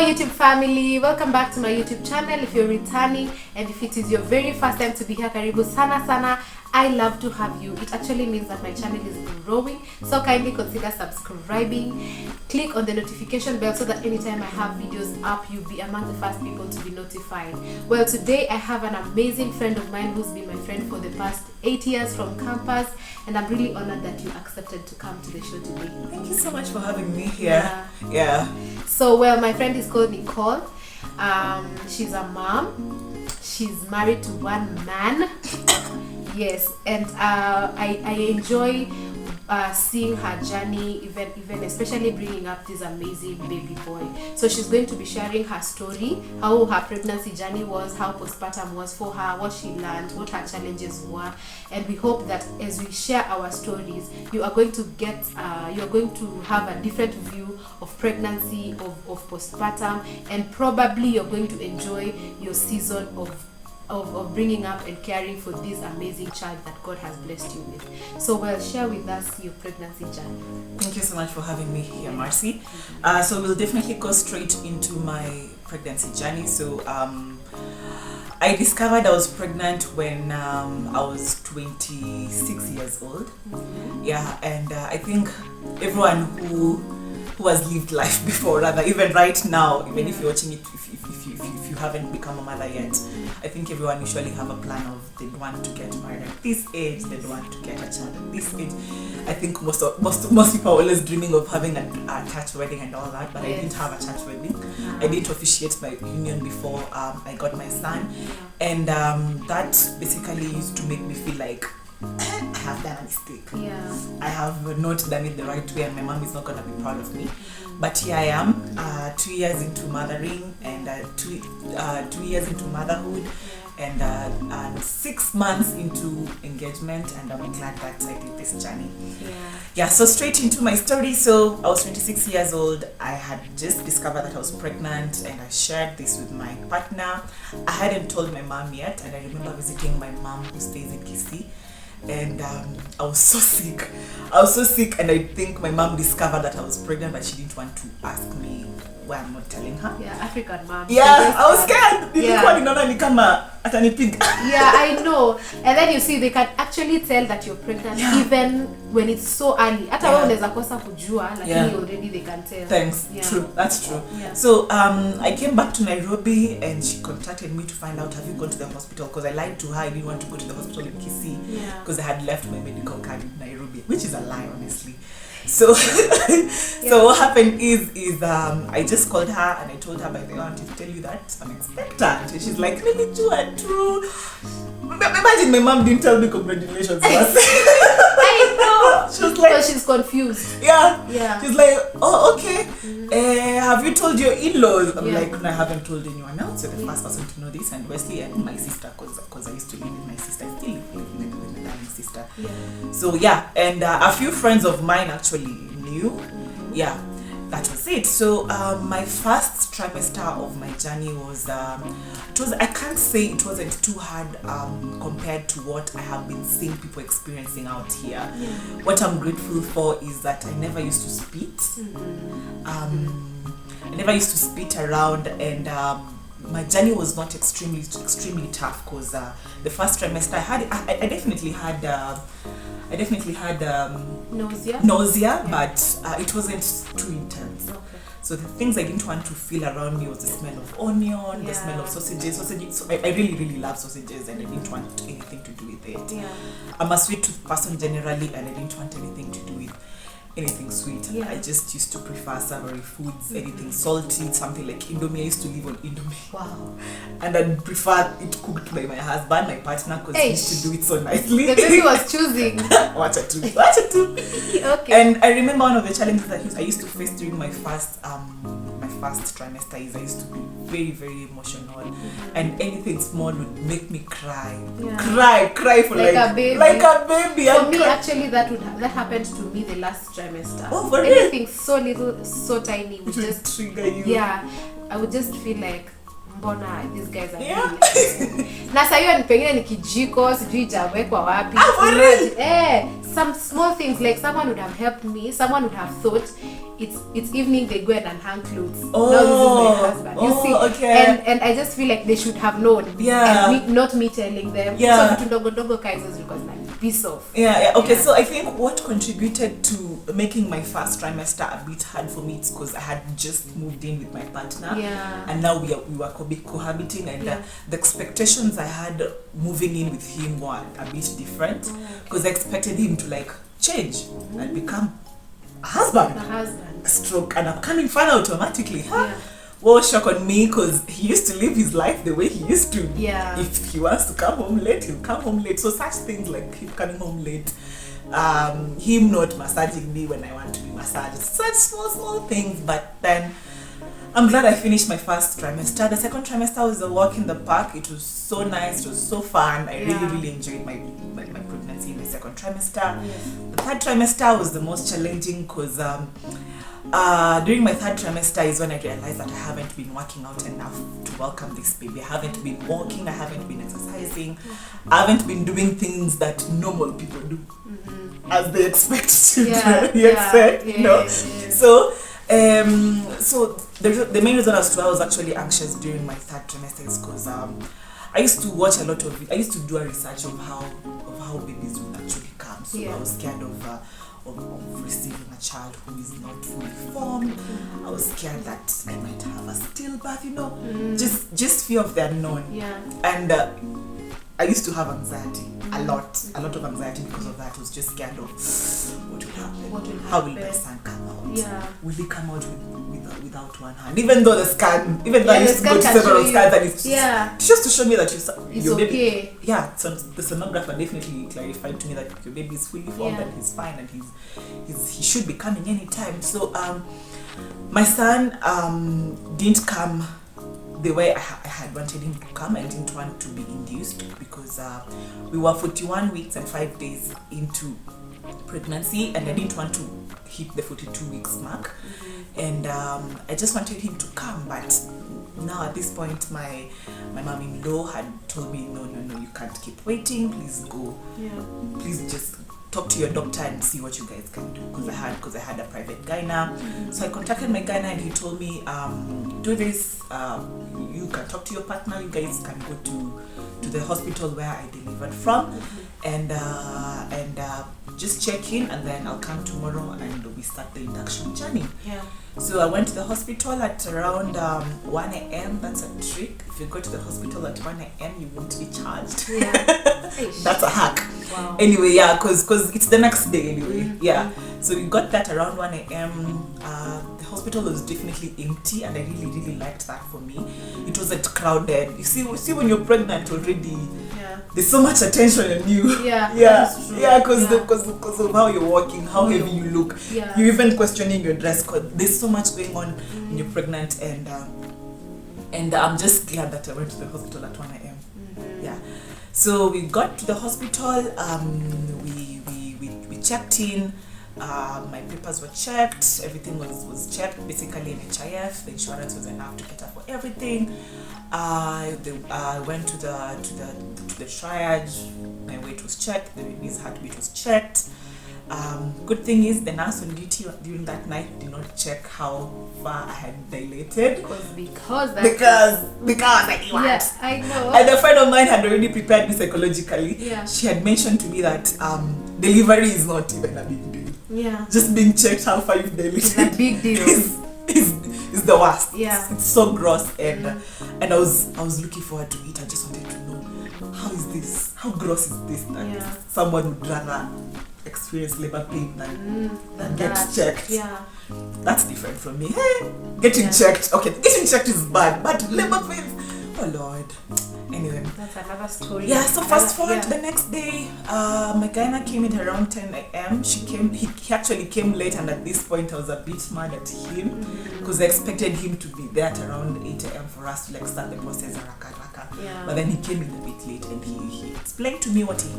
YouTube family, welcome back to my YouTube channel. If you're returning and if it is your very first time to be here, karibu sana sana. I love to have you. It actually means that my channel is growing, so kindly consider subscribing. Click on the notification bell so that anytime I have videos up, you'll be among the first people to be notified. Well, today I have an amazing friend of mine who's been my friend for the past 8 years from campus, and I'm really honored that you accepted to come to the show today. Thank you so much for having me here. Yeah. So, well, my friend is called Nicole. She's a mom. She's married to one man. Yes, and I enjoy seeing her journey, even especially bringing up this amazing baby boy. So she's going to be sharing her story, how her pregnancy journey was, how postpartum was for her, what she learned, what her challenges were, and we hope that as we share our stories, you are going to get, you're going to have a different view of pregnancy, of postpartum, and probably you're going to enjoy your season of bringing up and caring for this amazing child that God has blessed you with. So, well, share with us your pregnancy journey. Thank you so much for having me here, Marcy. So we'll definitely go straight into my pregnancy journey. So I discovered I was pregnant when I was 26 years old. Yeah, and I think everyone who has lived life before, rather, even right now, even if you're watching it, if you haven't become a mother yet, I think everyone usually have a plan of they want to get married at this age, they want to get a child at this age. I think most people are always dreaming of having a church wedding and all that, but I didn't have a church wedding. I didn't officiate my union before I got my son, and that basically used to make me feel like I have done a mistake. Yeah. I have not done it the right way, and my mom is not gonna be proud of me. But here I am, 2 years into mothering, and 2 years into motherhood, and 6 months into engagement, and I'm glad that I did this journey. Yeah. So straight into my story. So I was 26 years old. I had just discovered that I was pregnant, and I shared this with my partner. I hadn't told my mom yet, and I remember visiting my mom who stays in Kisii. And I was so sick, and I think my mom discovered that I was pregnant, but she didn't want to ask me why I'm not telling her. Yeah, African mom. Yeah, I was scared. Yeah, I know. And then you see, they can actually tell that you're pregnant even when it's so early. Hata wewe unaweza kosa kujua, lakini already they can tell. Thanks. Yeah. True. That's true. Yeah. So I came back to Nairobi, and she contacted me to find out, have you gone to the hospital? Because I lied to her. I didn't want to go to the hospital in Kisii because I had left my medical card in Nairobi, which is a lie, honestly. So so what happened is I just called her and I told her, by the way, I wanted to tell you that I'm expectant. And she's like, really true. Imagine my mom didn't tell me congratulations. I know. She was like, because she's confused. Yeah. She's like, oh, okay. Have you told your in-laws? I'm like, no, I haven't told anyone else. You're the first person to know this. And Wesley and my sister, because I used to live with my sister. I still live with my darling sister. So and a few friends of mine actually knew. That was it. So my first trimester of my journey was I can't say it wasn't too hard compared to what I have been seeing people experiencing out here. What I'm grateful for is that I never used to spit. I never used to spit around, and my journey was not extremely tough, because the first trimester I definitely had nausea, but it wasn't too intense. So the things I didn't want to feel around me was the smell of onion, the smell of sausages. So I really love sausages, and I didn't want anything to do with it. I'm a sweet tooth person generally, and I didn't want anything to do with anything sweet. I just used to prefer savory foods, anything salty, something like Indomie. I used to live on Indomie. Wow. And I'd prefer it cooked by my husband, my partner, because he used to do it so nicely. The baby was choosing. Watch it too. Okay. And I remember one of the challenges that I used to face during my first trimester is I used to be very, very emotional, and anything small would make me cry. Cry for like a baby. For me, actually, that happened to me the last trimester. Oh, for anything so little, so tiny would just trigger you. Yeah, I would just feel like, mbona these guys are really na sasa hiyo pengine ni kijiko sijui jawekwa wapi. Some small things, like someone would have helped me, someone would have thought it's evening, they go and hang clothes. Oh, now this is my husband. You see, okay. and I just feel like they should have known. Yeah. And not me telling them. Yeah. So vitu ndogo kaizo zilikuwa piece off. Yeah. Okay. Yeah. So I think what contributed to making my first trimester a bit hard for me is because I had just moved in with my partner. Yeah. And now we were cohabiting, and the expectations I had moving in with him were a bit different, because I expected him to like change and become a husband. Stroke an upcoming father automatically. Yeah. Well, shock on me, because he used to live his life the way he used to. Yeah. If he wants to come home late, he'll come home late. So such things like him coming home late, him not massaging me when I want to be massaged, such small things. But then I'm glad I finished my first trimester. The second trimester was a walk in the park. It was so nice. It was so fun. I really enjoyed my pregnancy in the second trimester. The third trimester was the most challenging, because during my third trimester is when I realized that I haven't been working out enough to welcome this baby. I haven't been walking, I haven't been exercising, I haven't been doing things that normal people do, as they expect children. You know. So the main reason as to why I was actually anxious during my third trimester is because I used to watch a lot of. I used to do a research of how babies would actually come. So I was scared of receiving a child who is not fully formed. I was scared that I might have a stillbirth. You know, just fear of the unknown. Yeah. And I used to have anxiety, a lot of anxiety because of that. I was just scared of what will happen. How will my son come out? Yeah. Will he come out without one hand? Even though I used to go to several scans, and it's just to show me that your baby. Okay. Yeah, so the sonographer definitely clarified to me that your baby is fully formed and he's fine and he should be coming anytime. So my son didn't come the way I had wanted him to come. I didn't want to be induced, because we were 41 weeks and 5 days into pregnancy, and I didn't want to hit the 42 weeks mark. And I just wanted him to come, but now at this point my mom-in-law had told me, no, you can't keep waiting, please go. Please just talk to your doctor and see what you guys can do, because I had a private gyna. So I contacted my gyna, and he told me, do this, you can talk to your partner, you guys can go to the hospital where I delivered from, and just check in, and then I'll come tomorrow and we start the induction journey. So I went to the hospital at around 1 a.m. That's a trick. If you go to the hospital at 1 a.m, you won't be charged. That's a hack. Wow. Anyway, because it's the next day anyway. So we got that around 1 a.m. The hospital was definitely empty, and I really liked that for me. It wasn't crowded. You see when you're pregnant already, there's so much attention on you. Because of how you're walking, how heavy you look. You're even questioning your dress code. There's so much going on when you're pregnant, and I'm just glad that I went to the hospital at 1 a.m. So we got to the hospital. We checked in. My papers were checked. Everything was checked. Basically, NHIF, the insurance was enough to cater for everything. I went to the triage. My weight was checked. The baby's heartbeat was checked. Good thing is the nurse on duty during that night did not check how far I had dilated. Because I want. Yes, I know. And a friend of mine had already prepared me psychologically. She had mentioned to me that delivery is not even a big deal. Just being checked how far you've dilated. It's a big deal. is the worst. It's so gross, and I was looking forward to it. I just wanted to know, how gross is this that someone would rather experience labor pain than get checked. That's different from me. Hey, getting checked. Okay, getting checked is bad, but labor pain, oh Lord. Anyway, that's another story. So fast forward to the next day. My gyna came in around 10 a.m. He actually came late, and at this point I was a bit mad at him, because I expected him to be there at around 8 a.m. for us to start the process raka. But then he came in a bit late, and he explained to me what he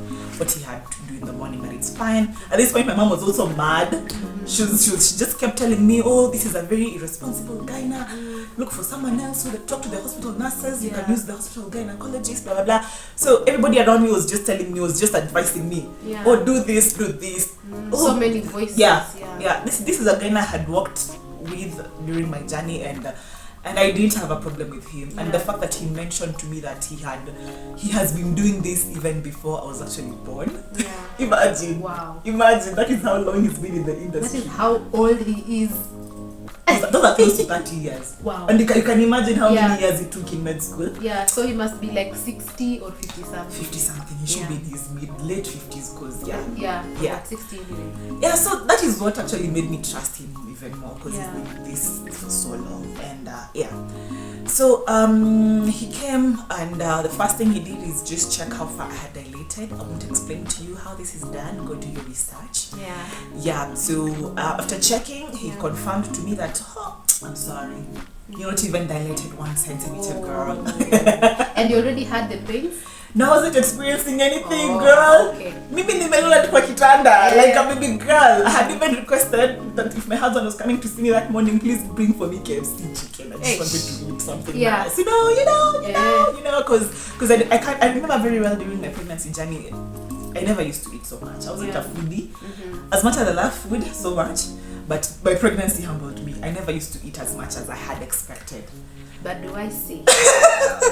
had to do in the morning, but it's fine. At this point my mom was also mad. She just kept telling me, oh, this is a very irresponsible gyna. Look for someone else who talk to the hospital nurses. You can use the hospital gynecologist. gynecologist, blah blah blah. So everybody around me was just telling me, was just advising me, oh, do this, do this. So many voices. Yeah. This is a guy I had worked with during my journey, and I didn't have a problem with him. And the fact that he mentioned to me that he has been doing this even before I was actually born. Yeah. Imagine. Wow. Imagine, that is how long he's been in the industry. That is how old he is. Those are close to 30 years. Wow. And you can imagine how many years it took in med school. Yeah, so he must be like 60 or 50 something. 50 something. He should be in his late 50s because Yeah. Like 60 anyway. Yeah, so that is what actually made me trust him even more, because he's been doing this for so long. And so he came, and the first thing he did is just check how far I had dilated. I won't explain to you how this is done. Go do your research. Yeah. So after checking, he confirmed to me that, I'm sorry, you're not even dilated 1 centimeter, girl. And you already had the pains? No, I wasn't experiencing anything, girl. Okay. Mimi nimelala tu kwa kitanda like a baby girl. I had even requested that if my husband was coming to see me that morning, please bring for me KFC chicken. I just wanted to eat something nice. You know, because I remember very well during my pregnancy journey, I never used to eat so much. I wasn't a foodie. As much as I love food so much, but my pregnancy humbled me. I never used to eat as much as I had expected. But do I say?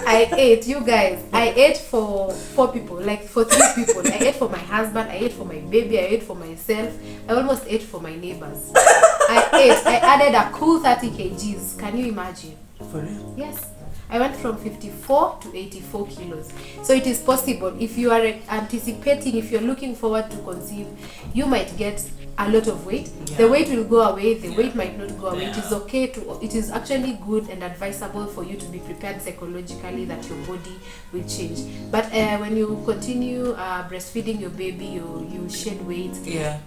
I ate, you guys. I ate for 4 people, like for 3 people. I ate for my husband, I ate for my baby, I ate for myself. I almost ate for my neighbors. I added a cool 30 kgs. Can you imagine? For real? Yes. I went from 54 to 84 kilos. So it is possible. If you are anticipating, if you're looking forward to conceive, you might get a lot of weight. The weight will go away, the weight might not go away. It is okay it is actually good and advisable for you to be prepared psychologically that your body will change. But when you continue breastfeeding your baby, you shed weight,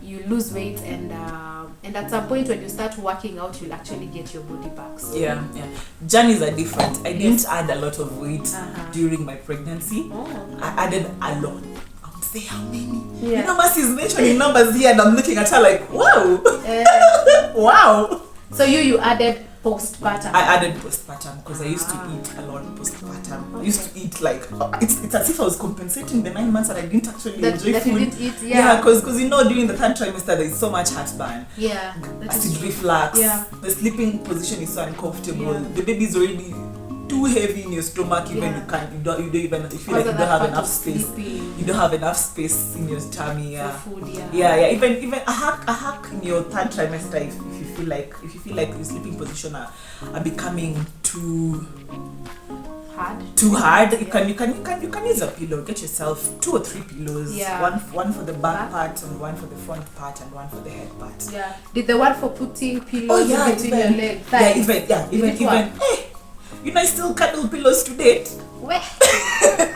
you lose weight, and at some point when you start working out, you'll actually get your body back. So Journeys are different. I didn't add a lot of weight during my pregnancy. I added a lot. Say how many? You know, Mercy's mentioning numbers here, and I'm looking at her like, wow. Wow. So you added postpartum. I added postpartum because I used to eat a lot postpartum. I used to eat like it's as if I was compensating the 9 months that I didn't actually enjoy food. You didn't eat, because you know during the 3rd trimester there is so much heartburn. Acid reflux. The sleeping position is so uncomfortable. The baby is already too heavy in your stomach, even you don't even, you feel like you don't have enough space. You don't have enough space in your tummy. For food, Even a hack in your 3rd trimester if you feel like your sleeping position are becoming too hard. You can use a pillow. Get yourself 2 or 3 pillows. One for the back part, and one for the front part, and one for the head part. Did the one for putting pillows between your legs? Even. Hey, you know, I still cuddle pillows to date.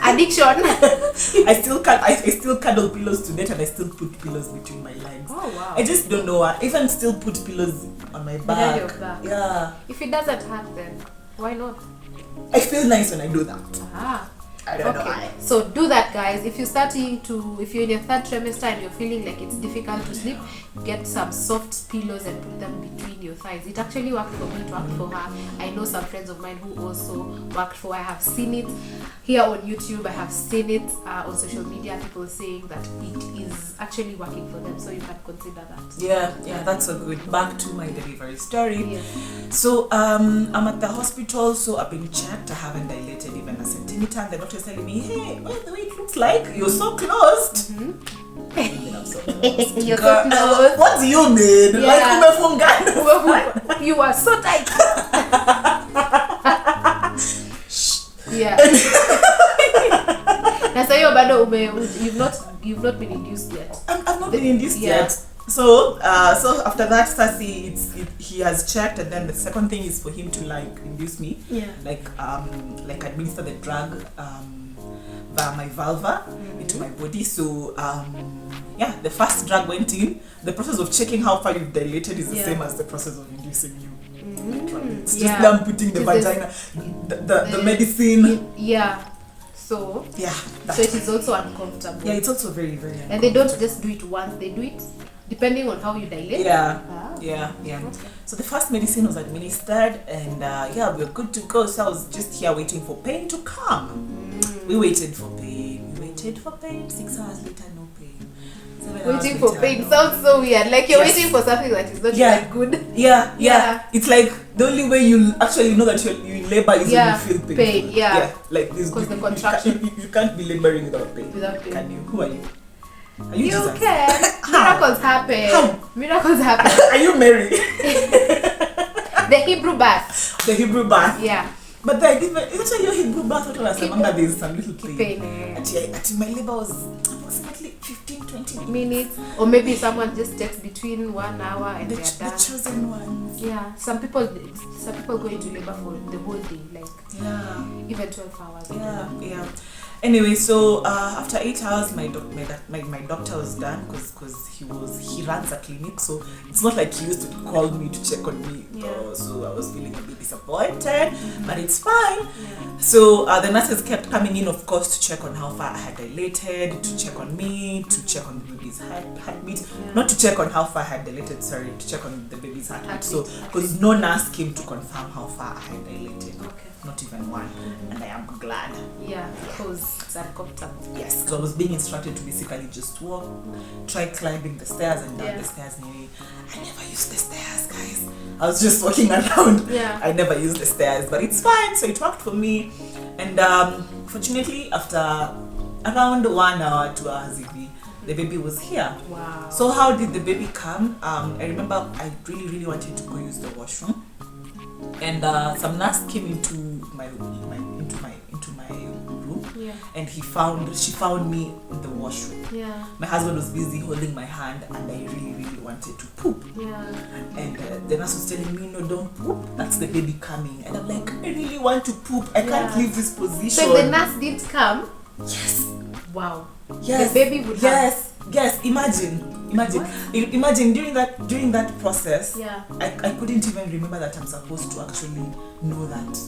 Addiction. I still cuddle pillows to date, and I still put pillows between my legs. Oh wow. I just don't know. I even still put pillows on my back. Yeah. If it doesn't hurt, then why not? I feel nice when I do that. I don't know why. So do that, guys. If you're in your 3rd trimester and you're feeling like it's difficult to sleep, get some soft pillows and put them between your thighs. It actually worked for me, it worked for her. I know some friends of mine who also worked for her. I have seen it here on YouTube. I have seen it on social media, people saying that it is actually working for them. So you can consider that. Yeah, that's so good. Back to my delivery story. So I'm at the hospital, so I've been checked. I haven't dilated even a centimeter, and the doctor telling me, hey, by the way, it looks like you're so closed. I'm so closed. You're so closed. What do you mean? Like umefungana. You are so tight. Na sayo bado you've not been induced yet. I've not been induced yet. So after that, Sassy, he has checked, and then the second thing is for him to like induce me, like administer the drug via my vulva into my body. So the first drug went in. The process of checking how far you've dilated is the same as the process of inducing you. It's just them putting the vagina, the medicine. So it is also uncomfortable. Yeah, it's also very, very uncomfortable. And they don't just do it once, they do it depending on how you dilate. Yeah. So the first medicine was administered, and we're good to go. So I was just here waiting for pain to come. We waited for pain. 6 hours later, no pain. 7 hours Waiting for later, pain no sounds so weird. Like you're Yes. waiting for something that is not Yeah. that good. Yeah. It's like the only way you actually know that you're in labor is when you feel pain. Pain, yeah. Like this. 'Cause the You contraction. You can't be laboring without pain. Without pain. Can you? Who are you? Are You Jesus? can. Miracles happen. How? Miracles happen. Are you Mary? The Hebrew bath. The Hebrew bath. Yeah. But then, it's your Hebrew bath. What was there's some little pain. Pain. Actually, my labor was approximately 15-20 Minutes. Or maybe someone just takes between 1 hour and The they're done. chosen ones. Yeah. Some people go into labor for the whole day, like Yeah. even 12 hours. Yeah. Anyway, so after 8 hours, my doctor was done because he runs a clinic, so it's not like he used to call me to check on me. Yeah. So I was feeling a bit disappointed, but it's fine. Yeah. So the nurses kept coming in, of course, to check on how far I had dilated, to check on me, to check on the baby's heartbeat. Yeah. Not to check on how far I had dilated, sorry, to check on the baby's heartbeat. Heartbeat. So because no nurse came to confirm how far I had dilated. Okay. Not even one. And I am glad. Yeah, because it's uncomfortable. Yes. So I was being instructed to basically just walk, try climbing the stairs and down Yeah. the stairs. Anyway, I never used the stairs, guys. I was just walking around. Yeah. I never used the stairs, but it's fine. So it worked for me. And fortunately, after around 1 hour, 2 hours, the baby was here. Wow. So how did the baby come? I remember I really wanted to go use the washroom, and some nurse came into my room, Yeah. and she found me in the washroom. Yeah. My husband was busy holding my hand, and I really wanted to poop. Yeah. And the nurse was telling me, no, don't poop. That's the baby coming. And I'm like, I really want to poop. I can't leave this position. So if the nurse didn't come? Yes. Wow. Yes. The baby would have. Yes. Imagine during that process. Yeah. I couldn't even remember that I'm supposed to actually know that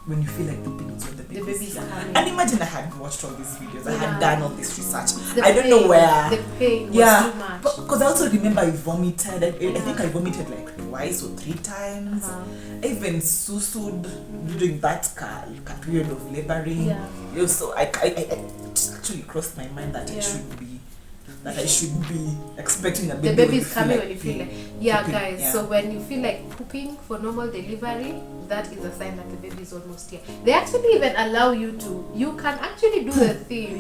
when you feel like pooping, it's when the baby's here. coming. And imagine I had watched all these videos. I had Yeah. done all this research. The I don't know pain- where. The pain was too much. Because I also remember I vomited. I think I vomited like twice or 3 times. I even sued during that period of laboring. Yeah. So it actually crossed my mind that I should be expecting a baby. The baby's when coming you when you feel like pooping. guys. Yeah. So when you feel like pooping for normal delivery, that is a sign that the baby is almost here. They actually even allow you can actually do the thing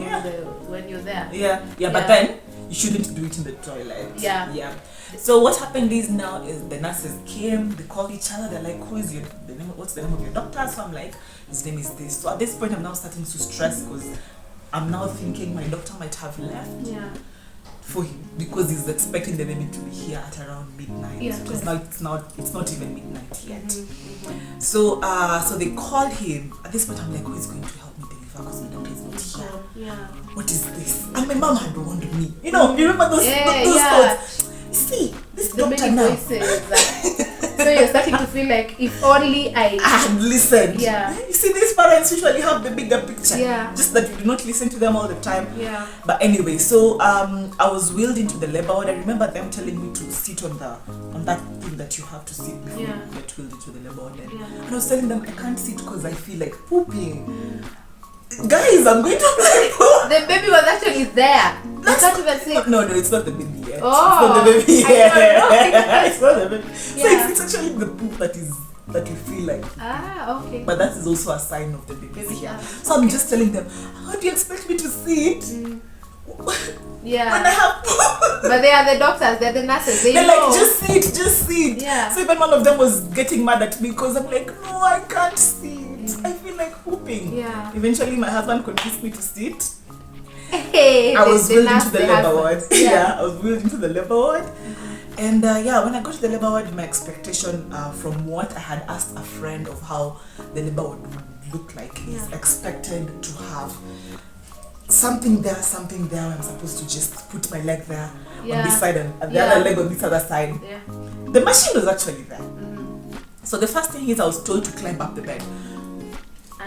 when you're there. Yeah, but then you shouldn't do it in the toilet. Yeah. So what happened is now is the nurses came, they called each other, they're like, what's the name of your doctor? So I'm like, his name is this. So at this point I'm now starting to stress because I'm now thinking my doctor might have left. Yeah. For him, because he's expecting the baby to be here at around midnight. Yeah, because now it's not even midnight yet. Mm-hmm. So they called him. At this point I'm like, who is going to help me deliver? Because my doctor is not here. Yeah. What is this? And my mom had warned me. You remember those thoughts? See, this the doctor many now. voices. So you're starting to feel like if only I had listened. Yeah. You see, these parents usually have the bigger picture. Yeah. Just that you do not listen to them all the time. Yeah. But anyway, so I was wheeled into the labor ward. I remember them telling me to sit on that thing that you have to sit before you get wheeled into the labor ward. And I was telling them I can't sit because I feel like pooping. Guys, I'm going to play poop. The baby was actually there. You can't even see. No, it's not the baby yet. Oh, it's not the baby I yet. don't know. It's not the baby. So Yeah. it's actually the poop that you feel like. Okay. But that is also a sign of the baby here. Yeah. So I'm just telling them, how do you expect me to sit? Yeah. When I have poop? But they are the doctors, they're the nurses. They're know. like, just sit. Yeah. So even one of them was getting mad at me because I'm like, no, I can't sit. I feel like pooping. Yeah. Eventually my husband convinced me to sit. Hey, I was wheeled into the labor husband. ward. Yeah. I was wheeled into the labor ward. And when I got to the labor ward, my expectation from what I had asked a friend of how the labor ward would look like is expected to have something there where I'm supposed to just put my leg there on this side and the other leg on this other side. Yeah. The machine was actually there. So the first thing is I was told to climb up the bed.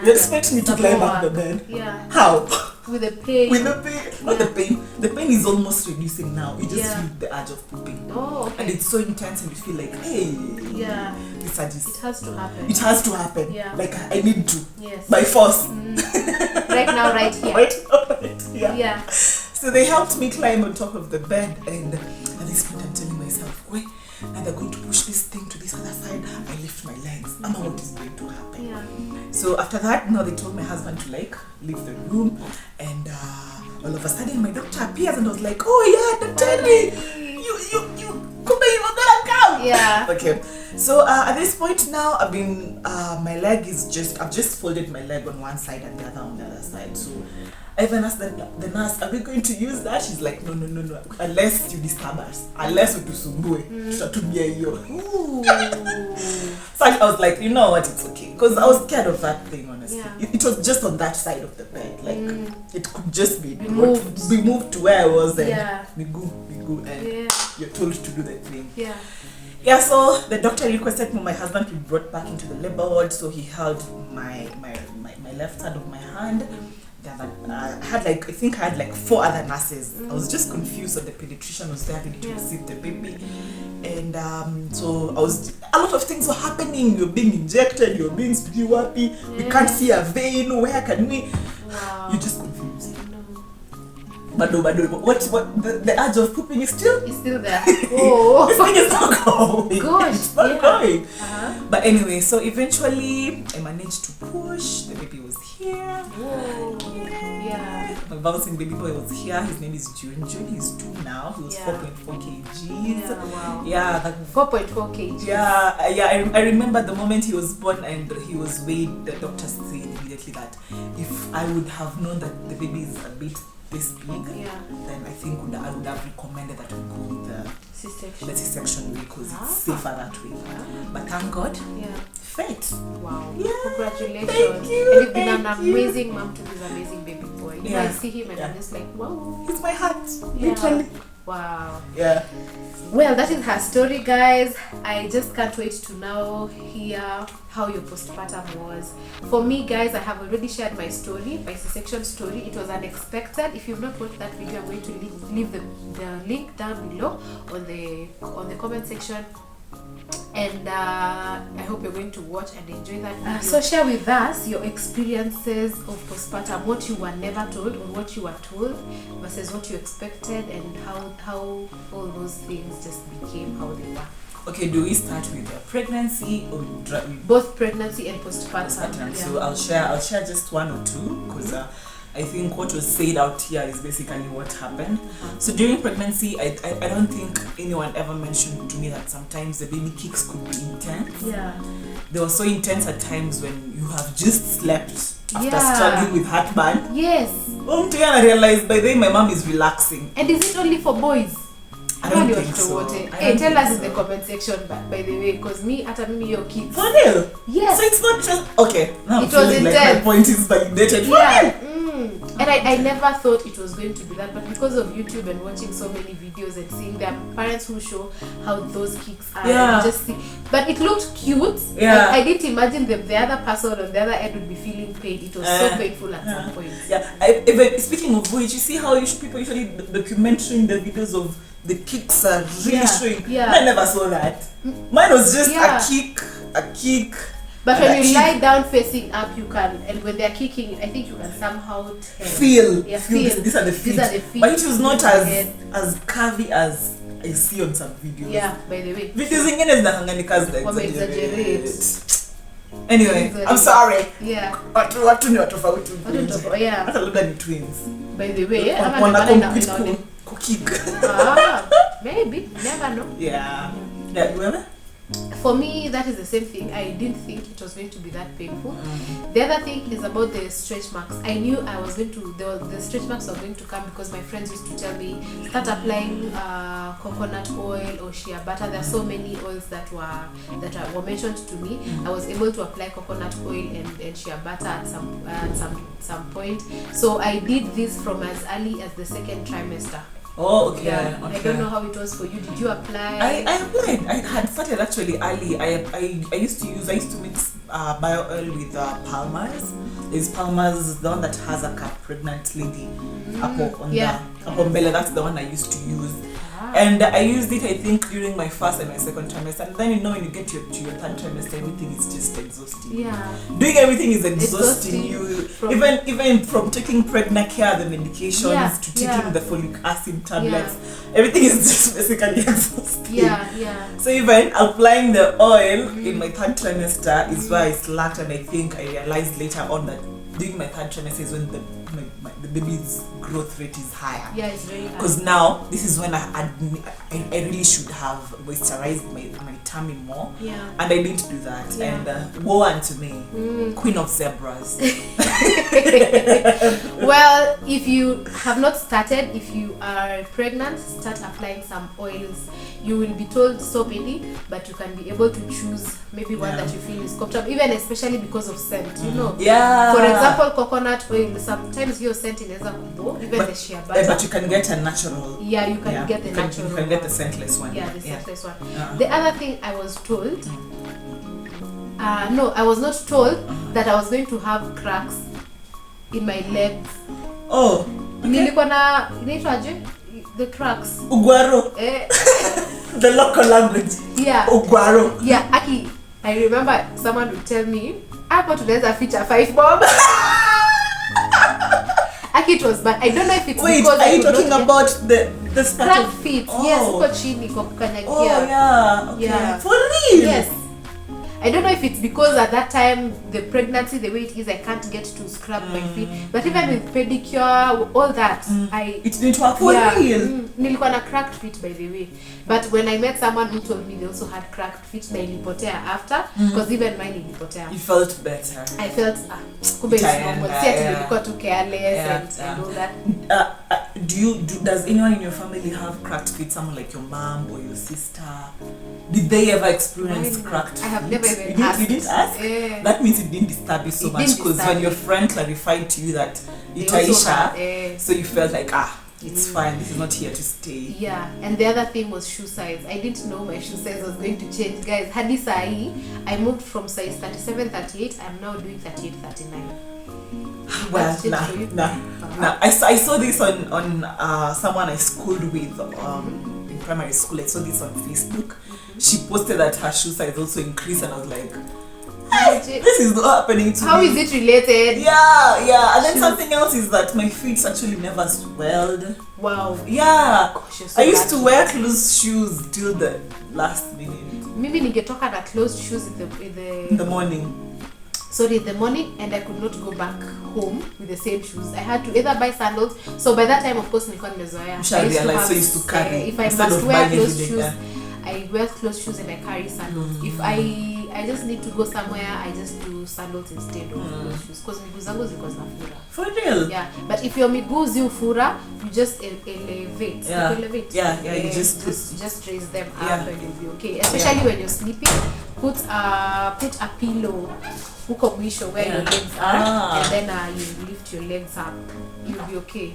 You expect me to climb up the bed? Yeah. How? With the pain. With the pain. Not the pain. The pain is almost reducing now. You just feel the urge of pooping. Oh, okay. And it's so intense and you feel like, hey, this urge is... It has to happen. It has to happen. Yeah. Like I need to. Yes. By force. right now, right here. Right here. Yeah. So they helped me climb on top of the bed, and at this point I'm telling myself, wait, now they're going to push this thing to this other side. I lift my legs. I know what is going to happen. Yeah. So after that, now they told my husband to like leave the room, and all of a sudden my doctor appears, and I was like, oh yeah, Dr. you come here, you're gonna come. Yeah. Okay. So at this point now, I've been my leg is I've just folded my leg on one side and the other on the other side. So I even asked the nurse, are we going to use that? She's like, no, unless you disturb us, unless utusumbue, tutatumia hiyo. So I was like, you know what, it's okay, because I was scared of that thing, honestly. Yeah. It was just on that side of the bed, like it could just be moved to where I was, and yeah. migu, and Yeah. you're told to do the thing. Yeah. Yeah, so the doctor requested my husband to be brought back into the labor ward, so he held my left side of my hand. I had like 4 other nurses. I was just confused that the pediatrician was there ready to receive the baby, and so a lot of things were happening. You're being injected, you're being wapi, we can't see a vein, where can we? Wow. You're just confused. But what the urge of pooping is still there. Oh. This thing is not going. Gosh, It's not going. Uh-huh. But anyway, so eventually I managed to push. The baby was here. Whoa. Yeah. My bouncing baby boy was here. His name is June. He's 2 now. He was 4.4 kgs. Yeah, wow. Yeah, 4.4 kg. Yeah. I remember the moment he was born and he was weighed. The doctor said immediately that if I would have known that the baby is a bit this big, then I think I would have recommended that we go with the C-section way, because it's safer that way. But thank God, fate. Wow. Yeah. Congratulations. Thank you. And you've been an amazing mom to this amazing baby boy. I see him and I'm just like, wow. It's my heart. Literally. Wow. Yeah. Well, that is her story, guys. I just can't wait to now hear how your postpartum was. For me, guys, I have already shared my story, my C-section story. It was unexpected. If you've not watched that video, I'm going to leave the link down below on the comment section. And I hope you're going to watch and enjoy that video. So share with us your experiences of postpartum, what you were never told or what you were told versus what you expected, and how all those things just became how they were. Okay, do we start with pregnancy or both pregnancy and postpartum? Yeah. So I'll share just 1 or 2, because I think what was said out here is basically what happened. So during pregnancy, I don't think anyone ever mentioned to me that sometimes the baby kicks could be intense. Yeah. They were so intense at times when you have just slept after struggling with heartburn. Yes. I realized by then my mom is relaxing. And is it only for boys? I don't think so. Hey, tell us in the comment section, by the way, because me, your kids. For real? Yes. So it's not just okay. Now it was intense. Like my point is validated. Yeah. And I never thought it was going to be that, but because of YouTube and watching so many videos and seeing their parents who show how those kicks are, just see. But it looked cute. Yeah. I didn't imagine the other person on the other end would be feeling pain. It was so painful at some point. Yeah. Speaking of which, you see how people usually documenting the videos of the kicks are really showing. Yeah. I never saw that. Mine was just a kick. But when you lie down facing up, you can, and when they're kicking, I think you can somehow feel. These are the feet. But it was not as curvy as I see on some videos. Yeah, by the way. Videos zingine zinahanganika exaggerate. Anyway, I'm sorry. Yeah. Watu ni watofauti. Yeah. Hata labda ni twins. By the way, wana compete kick. Maybe. Never know. Yeah. Yeah, whoever? For me, that is the same thing. I didn't think it was going to be that painful. The other thing is about the stretch marks. I knew I was going to, the stretch marks were going to come because my friends used to tell me, start applying coconut oil or shea butter. There are so many oils that were mentioned to me. I was able to apply coconut oil and shea butter at some point. So I did this from as early as the 2nd trimester. Oh, okay. Yeah. Okay. I don't know how it was for you. Did you apply? I applied. I had started actually early. I used to mix bio oil with Palmer's. There's Palmer's, the one that has a pregnant lady that's the one I used to use. And I used it, I think, during my 1st and my 2nd trimester. And then when you get to your 3rd trimester, everything is just exhausting. Yeah. Doing everything is exhausting. even from taking pregnant care, the medications to taking the folic acid tablets, everything is just basically exhausting. Yeah. So even applying the oil in my third trimester is where I slacked, and I think I realized later on that during my third trimester is when the baby's growth rate is higher. Yeah, it's very high. Because now this is when I really should have moisturized my tummy more. Yeah. And I didn't do that. Yeah. And woe unto me, queen of zebras. Well, if you have not started, if you are pregnant, start applying some oils. You will be told so many, but you can be able to choose maybe one that you feel is comfortable, even especially because of scent, you know. Yeah. For example, coconut oil, sometimes your scent inaweza kubo, even the shea butter. But you can get a natural. Yeah, you can get the natural. You can get the scentless one. Yeah, the scentless one. The other thing I was told, no, I was not told that I was going to have cracks in my legs. Oh. Nilikuwa na inaitwaje? The cracks. Ugwaro. The local language. Yeah. Ugwaro. Yeah, Aki, I remember someone would tell me, hapo tunaweza feature 5 bob. Aki, it was bad. I don't know if it's because are you talking about the start crack of feet? Yes, uko chini kwa kukanyagia. Oh yeah. Okay. Yeah. For real? Yes. I don't know if it's because at that time the pregnancy, the way it is, I can't get to scrub my feet. But even with pedicure, all that, it didn't work for real. Nilikuwa na cracked feet, by the way. But when I met someone who told me they also had cracked feet, na ilipotea after, because even mine ilipotea. You felt better. I felt kumbe it's normal. See, nilikuwa too careless and all that. Does anyone in your family have cracked feet? Someone like your mom or your sister? Did they ever experience cracked feet? I have never even asked. You didn't ask? That means it didn't disturb you so much, because when your friend clarified to you that it's Aisha, so you felt like, it's fine, this is not here to stay. Yeah, and the other thing was shoe size. I didn't know my shoe size was going to change. Guys, hadi sahi, I moved from size 37, 38, I'm now doing 38, 39. Well, nah. I saw this on someone I schooled with in primary school. I saw this on Facebook. She posted that her shoe size also increased, and I was like, hey, this is not happening to me. How is it related? Yeah. And then something else is that my feet actually never swelled. Wow. Yeah. Gosh, so I used to wear closed shoes till the last minute. Maybe ningetoka na closed shoes in the morning. Sorry, in the morning, and I could not go back home with the same shoes. I had to either buy sandals. So by that time, of course, nilikuwa nimezoea. I used to carry. If I must wear closed shoes, I wear closed shoes and I carry sandals. If I just need to go somewhere, I just do sandals instead of closed shoes, because miguu zangu ziko zinafura. For real? Yeah, but if your miguu zifura, you just elevate. Yeah. You elevate. Yeah. You just raise them up and you'll be okay. Especially when you're sleeping, put a pillow huko mwisho where your legs are, and then you lift your legs up. You'll be okay.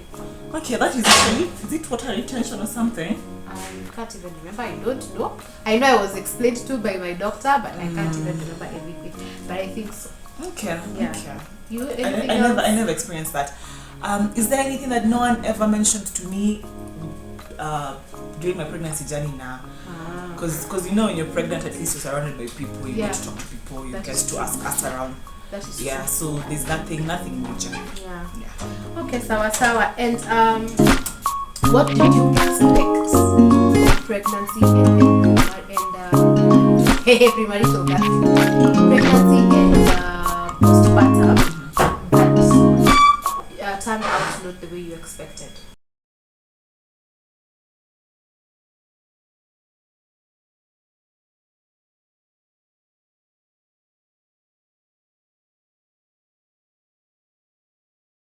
Okay, that is actually, is it water retention or something? I can't even remember. I don't know. I know I was explained to by my doctor, but I can't even remember everything. But I think so. Okay. Yeah. Okay. You? I never experienced that. Is there anything that no one ever mentioned to me during my pregnancy journey now? Because you know, when you're pregnant, at least you're surrounded by people. You get to talk to people. You get to ask around. That is true. So there's nothing major. Yeah. Okay, sawa. And what did you expect of pregnancy and premarital pregnancy and postpartum that turned out not the way you expected?